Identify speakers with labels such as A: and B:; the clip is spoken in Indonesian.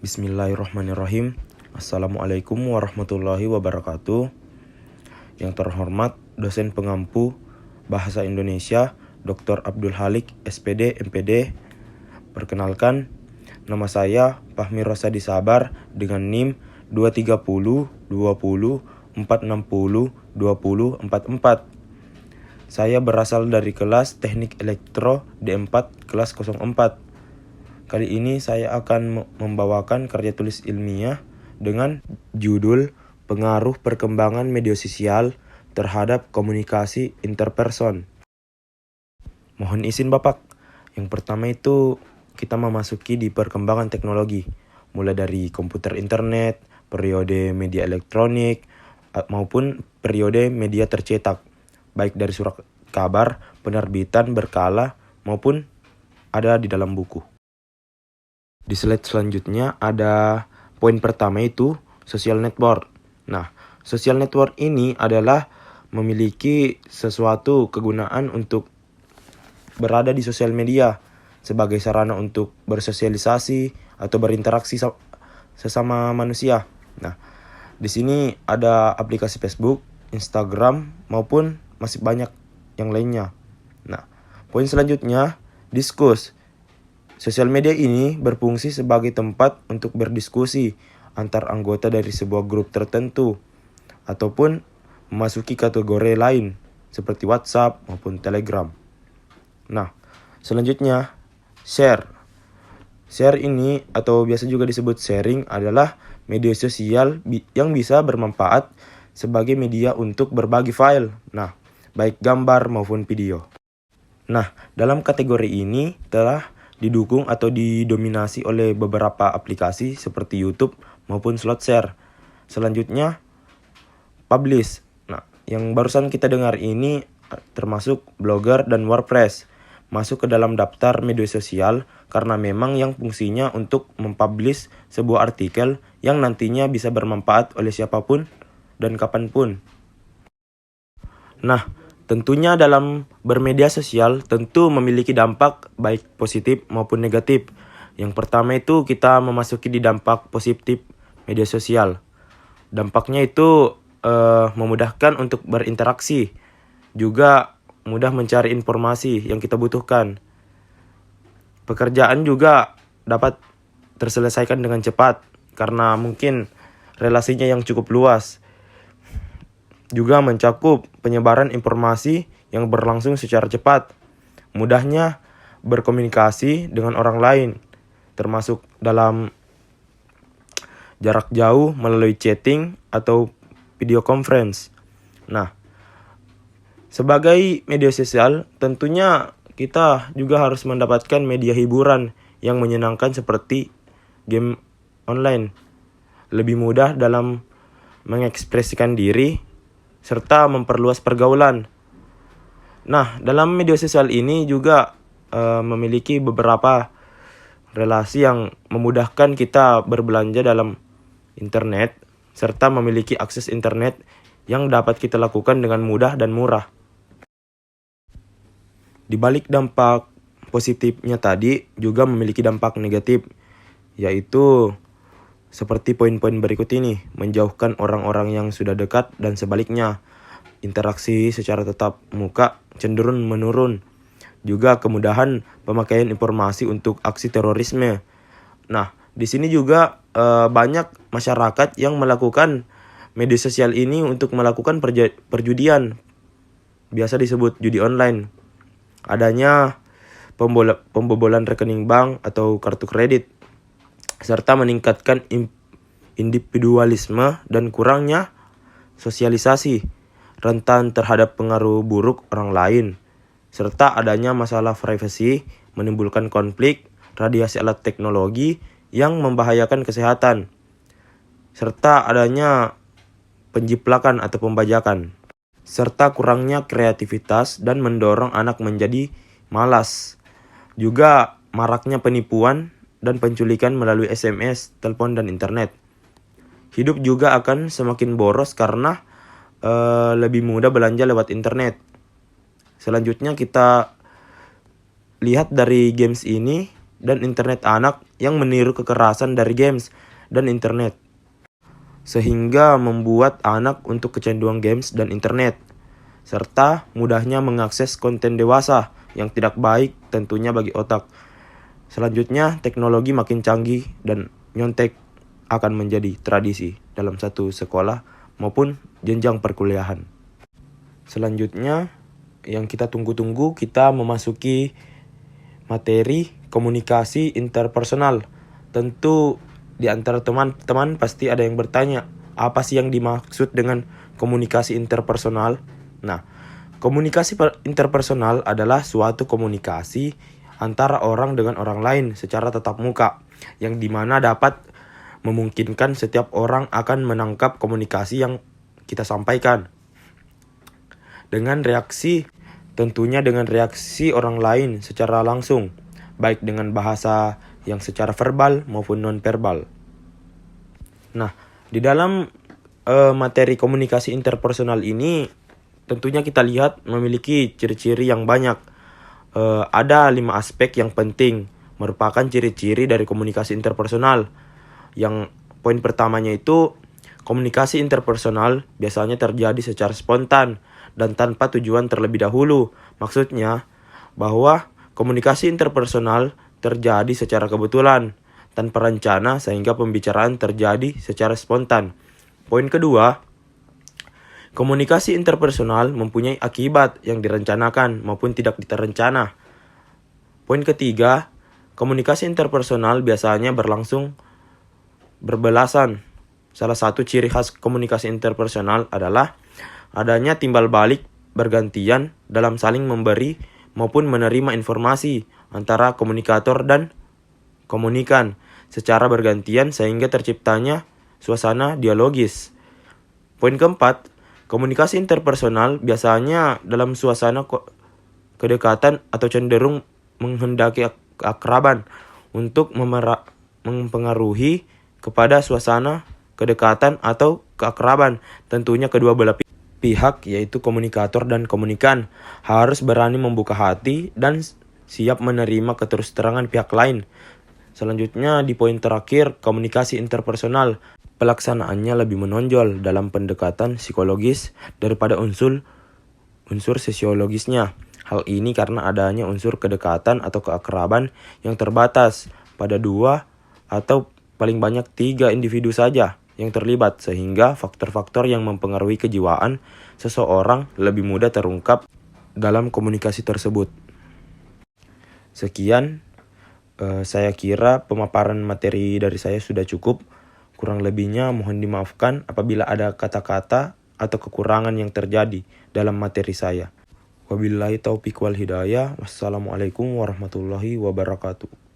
A: Bismillahirrahmanirrahim. Assalamualaikum warahmatullahi wabarakatuh. Yang terhormat dosen pengampu Bahasa Indonesia Dr. Abdul Halik, SPD, MPD. Perkenalkan, nama saya Fahmi Rosadi Sabar dengan NIM 230 20 460 20 44. Saya berasal dari kelas Teknik Elektro D4 kelas 04. Kali ini saya akan membawakan karya tulis ilmiah dengan judul Pengaruh Perkembangan Media Sosial Terhadap Komunikasi Interperson. Mohon izin Bapak, yang pertama itu kita memasuki di perkembangan teknologi, mulai dari komputer internet, periode media elektronik, maupun periode media tercetak, baik dari surat kabar, penerbitan berkala, maupun ada di dalam buku. Di slide selanjutnya ada poin pertama itu social network. Nah, social network ini adalah memiliki sesuatu kegunaan untuk berada di sosial media sebagai sarana untuk bersosialisasi atau berinteraksi sesama manusia. Nah, di sini ada aplikasi Facebook, Instagram, maupun masih banyak yang lainnya. Nah, poin selanjutnya diskus. Sosial media ini berfungsi sebagai tempat untuk berdiskusi antar anggota dari sebuah grup tertentu ataupun memasuki kategori lain seperti WhatsApp maupun Telegram. Nah, selanjutnya share. Share ini atau biasa juga disebut sharing adalah media sosial yang bisa bermanfaat sebagai media untuk berbagi file. Nah, baik gambar maupun video. Nah, dalam kategori ini telah didukung atau didominasi oleh beberapa aplikasi seperti YouTube maupun Slideshare. Selanjutnya, publish. Nah, yang barusan kita dengar ini termasuk Blogger dan WordPress. Masuk ke dalam daftar media sosial karena memang yang fungsinya untuk mempublish sebuah artikel yang nantinya bisa bermanfaat oleh siapapun dan kapanpun. Nah, tentunya dalam bermedia sosial tentu memiliki dampak baik positif maupun negatif. Yang pertama itu kita memasuki di dampak positif media sosial. Dampaknya itu memudahkan untuk berinteraksi. Juga mudah mencari informasi yang kita butuhkan. Pekerjaan juga dapat terselesaikan dengan cepat karena mungkin relasinya yang cukup luas. Juga mencakup penyebaran informasi yang berlangsung secara cepat, mudahnya berkomunikasi dengan orang lain, termasuk dalam jarak jauh melalui chatting atau video conference. Nah, sebagai media sosial, tentunya kita juga harus mendapatkan media hiburan yang menyenangkan seperti game online. Lebih mudah dalam mengekspresikan diri serta memperluas pergaulan. Nah, dalam media sosial ini juga memiliki beberapa relasi yang memudahkan kita berbelanja dalam internet, serta memiliki akses internet yang dapat kita lakukan dengan mudah dan murah. Di balik dampak positifnya tadi, juga memiliki dampak negatif, yaitu seperti poin-poin berikut ini, menjauhkan orang-orang yang sudah dekat dan sebaliknya. Interaksi secara tatap muka cenderung menurun. Juga kemudahan pemakaian informasi untuk aksi terorisme. Nah, di sini juga banyak masyarakat yang melakukan media sosial ini untuk melakukan perjudian. Biasa disebut judi online. Adanya pembobolan rekening bank atau kartu kredit, serta meningkatkan individualisme dan kurangnya sosialisasi, rentan terhadap pengaruh buruk orang lain, serta adanya masalah privasi, menimbulkan konflik, radiasi alat teknologi yang membahayakan kesehatan, serta adanya penjiplakan atau pembajakan, serta kurangnya kreativitas dan mendorong anak menjadi malas. Juga maraknya penipuan dan penculikan melalui SMS, telepon, dan internet. Hidup juga akan semakin boros karena lebih mudah belanja lewat internet. Selanjutnya kita lihat dari games ini dan internet anak yang meniru kekerasan dari games dan internet, sehingga membuat anak untuk kecanduan games dan internet, serta mudahnya mengakses konten dewasa yang tidak baik tentunya bagi otak. Selanjutnya, teknologi makin canggih dan nyontek akan menjadi tradisi dalam satu sekolah maupun jenjang perkuliahan. Selanjutnya, yang kita tunggu-tunggu, kita memasuki materi komunikasi interpersonal. Tentu di antara teman-teman pasti ada yang bertanya, apa sih yang dimaksud dengan komunikasi interpersonal? Nah, komunikasi interpersonal adalah suatu komunikasi antara orang dengan orang lain secara tatap muka, yang dimana dapat memungkinkan setiap orang akan menangkap komunikasi yang kita sampaikan. Tentunya dengan reaksi orang lain secara langsung, baik dengan bahasa yang secara verbal maupun non-verbal. Nah, di dalam materi komunikasi interpersonal ini, tentunya kita lihat memiliki ciri-ciri yang banyak. Ada 5 aspek yang penting, merupakan ciri-ciri dari komunikasi interpersonal. Yang poin pertamanya itu, komunikasi interpersonal biasanya terjadi secara spontan dan tanpa tujuan terlebih dahulu. Maksudnya bahwa komunikasi interpersonal terjadi secara kebetulan, tanpa rencana, sehingga pembicaraan terjadi secara spontan. Poin kedua, komunikasi interpersonal mempunyai akibat yang direncanakan maupun tidak terencana. Poin ketiga, komunikasi interpersonal biasanya berlangsung berbelasan. Salah satu ciri khas komunikasi interpersonal adalah adanya timbal balik bergantian dalam saling memberi maupun menerima informasi antara komunikator dan komunikan secara bergantian sehingga terciptanya suasana dialogis. Poin keempat, komunikasi interpersonal biasanya dalam suasana kedekatan atau cenderung menghendaki keakraban untuk mempengaruhi kepada suasana kedekatan atau keakraban. Tentunya kedua belah pihak, yaitu komunikator dan komunikan, harus berani membuka hati dan siap menerima keterus-terangan pihak lain. Selanjutnya, di poin terakhir, komunikasi interpersonal, pelaksanaannya lebih menonjol dalam pendekatan psikologis daripada unsur sosiologisnya. Hal ini karena adanya unsur kedekatan atau keakraban yang terbatas pada 2 atau paling banyak 3 individu saja yang terlibat, sehingga faktor-faktor yang mempengaruhi kejiwaan seseorang lebih mudah terungkap dalam komunikasi tersebut. Sekian, saya kira pemaparan materi dari saya sudah cukup. Kurang lebihnya mohon dimaafkan apabila ada kata-kata atau kekurangan yang terjadi dalam materi saya. Wabillahi taufiq wal hidayah. Wassalamualaikum warahmatullahi wabarakatuh.